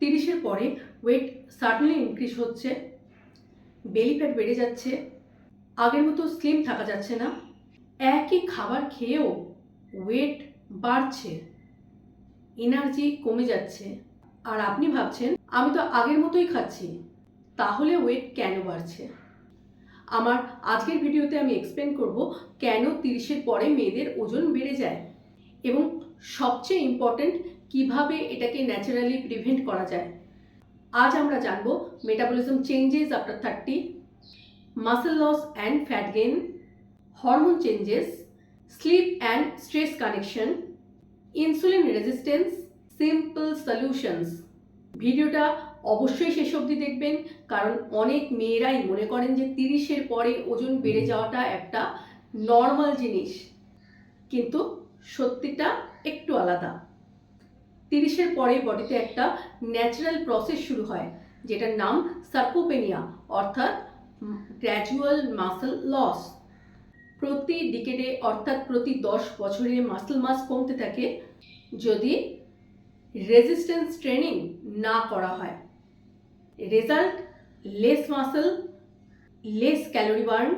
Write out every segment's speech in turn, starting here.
30-এর পরে wait suddenly increase হচ্ছে, belly fat বেড়ে যাচ্ছে, আগের মতো স্লিম থাকা যাচ্ছে না, একই খাবার খেয়েও ওয়েট বাড়ছে, এনার্জি কমে যাচ্ছে, আর আপনি ভাবছেন আমি তো আগের মতোই খাচ্ছি, তাহলে ওয়েট কেন বাড়ছে? আমার আজকের ভিডিওতে আমি এক্সপ্লেন করব কেন 30-এর পরে মেয়েদের ওজন বেড়ে যায় এবং সবচেয়ে ইম্পর্টেন্ট কিভাবে এটাকে ন্যাচারালি প্রিভেন্ট করা যায়। আজ আমরা জানব metabolism changes after 30, muscle loss and fat gain, hormone changes, sleep and stress connection, insulin resistance, simple solutions. ভিডিওটা অবশ্যই শেষ অবধি দেখবেন, কারণ অনেক মেয়েরাই মনে করেন যে 30-এর পরে ওজন বেড়ে যাওয়াটা একটা নর্মাল জিনিস, কিন্তু সত্যিটা একটু আলাদা। 30-এর পরে বডিতে একটা ন্যাচারাল প্রসেস শুরু হয় যেটার নাম সার্কোপেনিয়া, অর্থাৎ গ্র্যাজুয়াল মাসল লস। প্রতি ডিকেডে অর্থাৎ প্রতি 10 বছরে মাসল মাস কমতে থাকে যদি রেজিস্ট্যান্স ট্রেনিং না করা হয়। Result: less muscle, less calorie burn,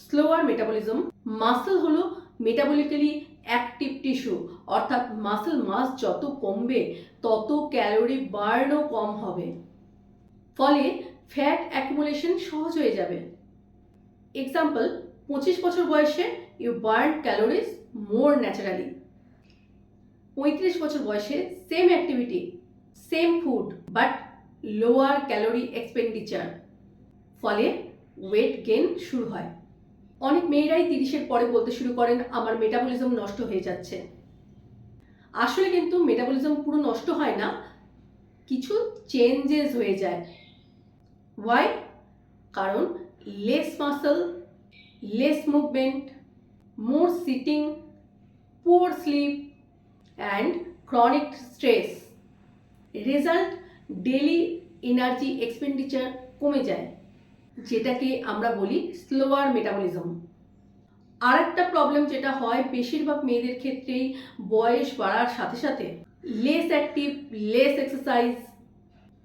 slower metabolism. Muscle হলো মেটাবলিক্যালি অ্যাক্টিভ টিস্যু, অর্থাৎ মাসল মাস যত কমবে তত ক্যালোরি বার্নও কম হবে, ফলে ফ্যাট অ্যাকুমুলেশন সহজ হয়ে যাবে। এক্সাম্পল: 25 বছর বয়সে you burn calories more naturally. 35 বছর বয়সে same activity, same food, but lower calorie expenditure, ফলে ওয়েট গেইন শুরু হয়। অনেক মেয়েরাই 30-এর পরে বলতে শুরু করেন আমার মেটাবলিজম নষ্ট হয়ে যাচ্ছে। আসলে কিন্তু মেটাবলিজম পুরো নষ্ট হয় না, কিছু চেঞ্জেস হয়ে যায়। ওয়াই? কারণ less muscle, less movement, more sitting, poor sleep and chronic stress. Result: daily energy expenditure কমে যায়, যেটাকে আমরা বলি স্লোয়ার মেটাবলিজম। আর একটা প্রবলেম যেটা হয় বেশিরভাগ মেয়েদের ক্ষেত্রেই বয়স বাড়ার সাথে সাথে, less active, less exercise,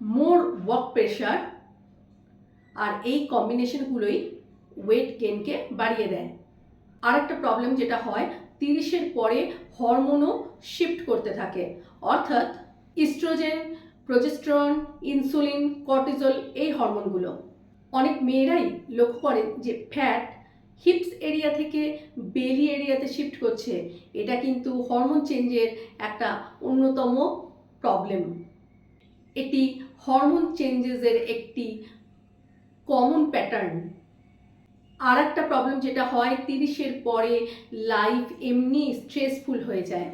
more work pressure, আর এই কম্বিনেশনগুলোই ওয়েট গেইনকে বাড়িয়ে দেয়। আর একটা প্রবলেম যেটা হয় 30-এর পরে হরমোনও শিফট করতে থাকে, অর্থাৎ ইস্ট্রোজেন, প্রোজেস্টেরন, ইনসুলিন, কর্টিজল, এই হরমোনগুলো। অনেক মেয়েরাই লক্ষ্য করেন যে ফ্যাট হিপস এরিয়া থেকে বেলি এরিয়াতে শিফট করছে, এটা কিন্তু হরমোন চেঞ্জের একটা অন্যতম প্রবলেম। এটি হরমোন চেঞ্জেসের একটি কমন প্যাটার্ন। আর একটা প্রবলেম যেটা হয় 30-এর পরে লাইফ এমনি স্ট্রেসফুল হয়ে যায়,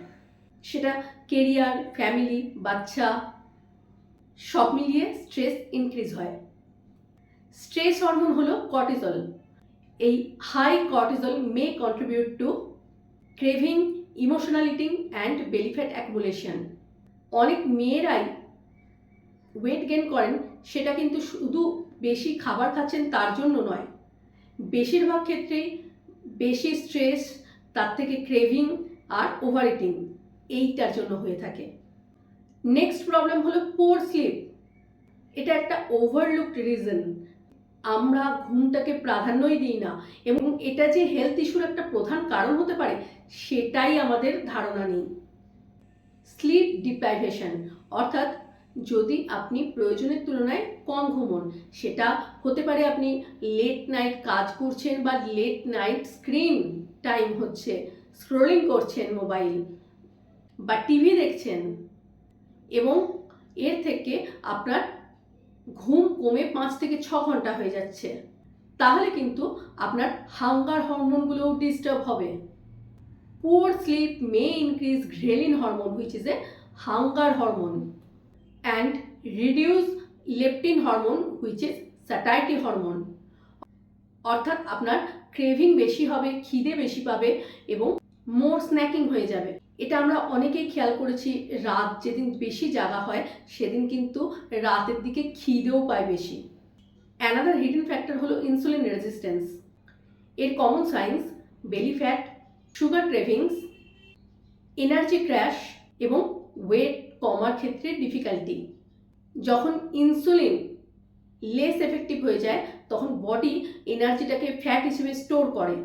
সেটা কেরিয়ার, ফ্যামিলি, বাচ্চা সব মিলিয়ে স্ট্রেস ইনক্রিজ হয়। স্ট্রেস হরমোন হলো কর্টিজল। এই high cortisol may contribute to craving, emotional eating and belly fat accumulation. অনেক মেয়েরাই ওয়েট গেইন করেন, সেটা কিন্তু শুধু বেশি খাবার খাচ্ছেন তার জন্য নয়, বেশিরভাগ ক্ষেত্রেই বেশি স্ট্রেস, তার থেকে ক্রেভিং আর ওভার ইটিং, এইটার জন্য হয়ে থাকে। নেক্সট প্রবলেম হলো পুয়ার স্লিপ। এটা একটা ওভারলুকড রিজন। আমরা ঘুমটাকে প্রাধান্যই দিই না, এবং এটা যে হেলথ ইস্যুর একটা প্রধান কারণ হতে পারে সেটাই আমাদের ধারণা নেই। স্লিপ ডিপ্রাইভেশন, অর্থাৎ যদি আপনি প্রয়োজনের তুলনায় কম ঘুমোন, সেটা হতে পারে আপনি লেট নাইট কাজ করছেন বা লেট নাইট স্ক্রিন টাইম হচ্ছে, স্ক্রোলিং করছেন মোবাইল বা টিভি দেখছেন, এবং এর থেকে আপনার ঘুম কমে 5 থেকে 6 ঘন্টা হয়ে যাচ্ছে, তাহলে কিন্তু আপনার হাঙ্গার হরমোনগুলোও ডিস্টার্ব হবে। Poor sleep may increase ghrelin hormone, which is a hunger hormone, and reduce leptin hormone, which is satiety hormone. অর্থাৎ আপনার ক্রেভিং বেশি হবে, খিদে বেশি পাবে এবং মোর স্ন্যাকিং হয়ে যাবে। এটা আমরা অনেকেই খেয়াল করেছি, রাত যেদিন বেশি জাগা হয় সেদিন কিন্তু রাতের দিকে খিদেও পায় বেশি। অ্যানাদার হিডেন ফ্যাক্টর হলো ইনসুলিন রেজিস্ট্যান্স। এর common science: belly fat, sugar cravings, energy crash এবং ওয়েট কমার ক্ষেত্রে ডিফিকাল্টি। যখন ইনসুলিন লেস এফেক্টিভ হয়ে যায় তখন বডি এনার্জিটাকে ফ্যাট হিসেবে স্টোর করে,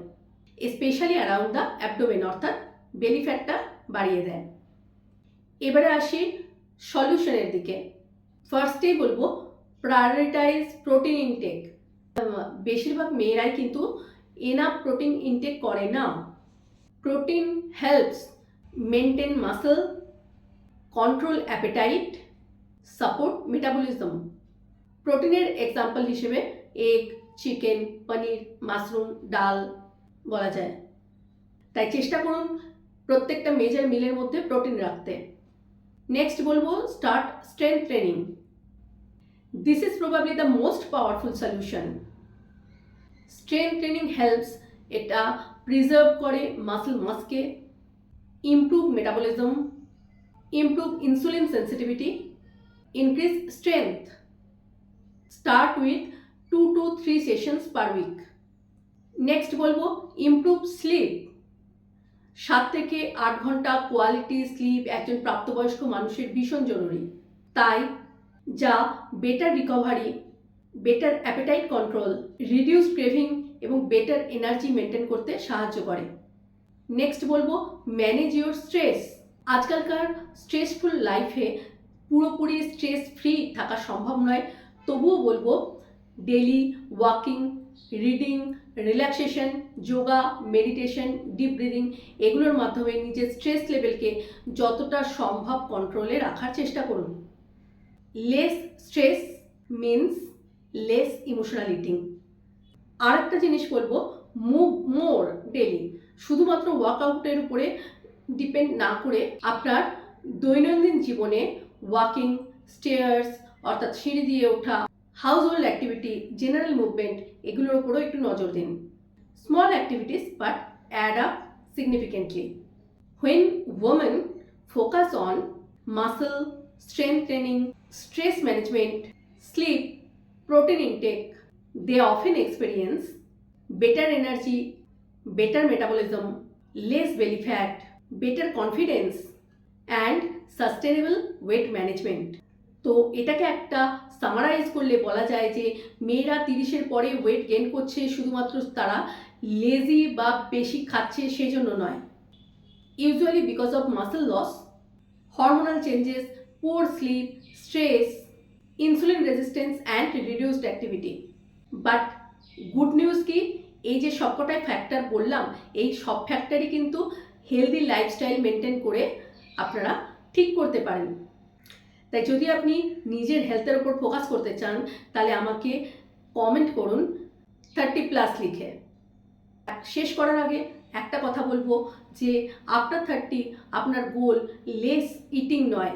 স্পেশালি অ্যারাউন্ড দ্য অ্যাবডোমেন, অর্থাৎ বেলি ফ্যাটটা বাড়িয়ে দেয়। এবারে আসি সলিউশনের দিকে। ফার্স্টেই বলবো প্রায়োরিটাইজ প্রোটিন ইনটেক। বেশিরভাগ মেয়েরাই কিন্তু এনাফ প্রোটিন ইনটেক করে না। Protein helps maintain muscle, control appetite, support metabolism. প্রোটিনের এক্সাম্পল হিসেবে এগ, চিকেন, পনির, মাশরুম, ডাল বলা যায়। তাই চেষ্টা করুন প্রত্যেকটা মেজর মিলের মধ্যে প্রোটিন রাখতে। নেক্সট বলবো start strength training. This is probably the most powerful solution. Strength training helps, এটা প্রিজার্ভ করে মাসল মাসকে, improve metabolism, improve insulin sensitivity, increase strength. Start with 2 to 3 sessions per week. Next বলবো improve sleep. 7 থেকে 8 ঘন্টা quality slip একজন প্রাপ্তবয়স্ক মানুষের ভীষণ জরুরি। তাই যা better recovery, better appetite control, reduce craving এবং বেটার এনার্জি মেনটেন করতে সাহায্য করে। নেক্সট বলবো ম্যানেজ ইউর স্ট্রেস। আজকালকার স্ট্রেসফুল লাইফে পুরোপুরি স্ট্রেস ফ্রি থাকা সম্ভব নয়, তবুও বলবো daily walking, reading, relaxation, yoga, meditation, deep breathing এগুলোর মাধ্যমে নিজের স্ট্রেস লেভেলকে যতটা সম্ভব কন্ট্রোলে রাখার চেষ্টা করুন। Less stress means less emotional eating. আর একটা জিনিস বলবো মুভ মোর ডেলি। শুধুমাত্র ওয়ার্কআউটের উপরে ডিপেন্ড না করে আপনার দৈনন্দিন জীবনে ওয়াকিং, স্টেয়ার্স অর্থাৎ সিঁড়ি দিয়ে ওঠা, household activity, general movement এগুলোর উপরও একটু নজর দিন। Small activities but add up significantly. When women focus on muscle, strength training, stress management, sleep, protein intake, they often experience better energy, better metabolism, less belly fat, better confidence, and sustainable weight management. তো এটাকে একটা summarise করলে বলা যায় যে মেয়েরা 30-এর পরে weight gain করছে শুধুমাত্র তারা লেজি বা বেশি খাচ্ছে সেই জন্য নয়। Usually because of muscle loss, hormonal changes, poor sleep, stress, insulin resistance and reduced activity. But good news কি, এই যে সবকটাই ফ্যাক্টর বললাম, এই সব ফ্যাক্টরই কিন্তু হেলদি লাইফস্টাইল মেনটেন করে আপনারা ঠিক করতে পারেন। তাই যদি আপনি নিজের হেলথের উপর ফোকাস করতে চান তাহলে আমাকে কমেন্ট করুন 30+ লিখে। শেষ করার আগে একটা কথা বলবো যে আফটার 30 আপনার গোল লেস ইটিং নয়,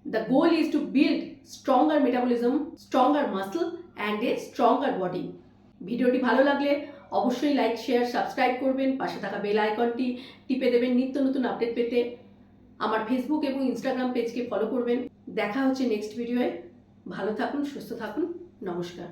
the goal is to build stronger metabolism, stronger muscle and a stronger body. ভিডিওটি ভালো লাগলে অবশ্যই লাইক, শেয়ার, সাবস্ক্রাইব করবেন, পাশে থাকা বেল আইকনটি টিপে দেবেন নিত্য নতুন আপডেট পেতে। আমার ফেসবুক এবং ইনস্টাগ্রাম পেজকে ফলো করবেন। দেখা হচ্ছে নেক্সট ভিডিওয়ে। ভালো থাকুন, সুস্থ থাকুন, নমস্কার।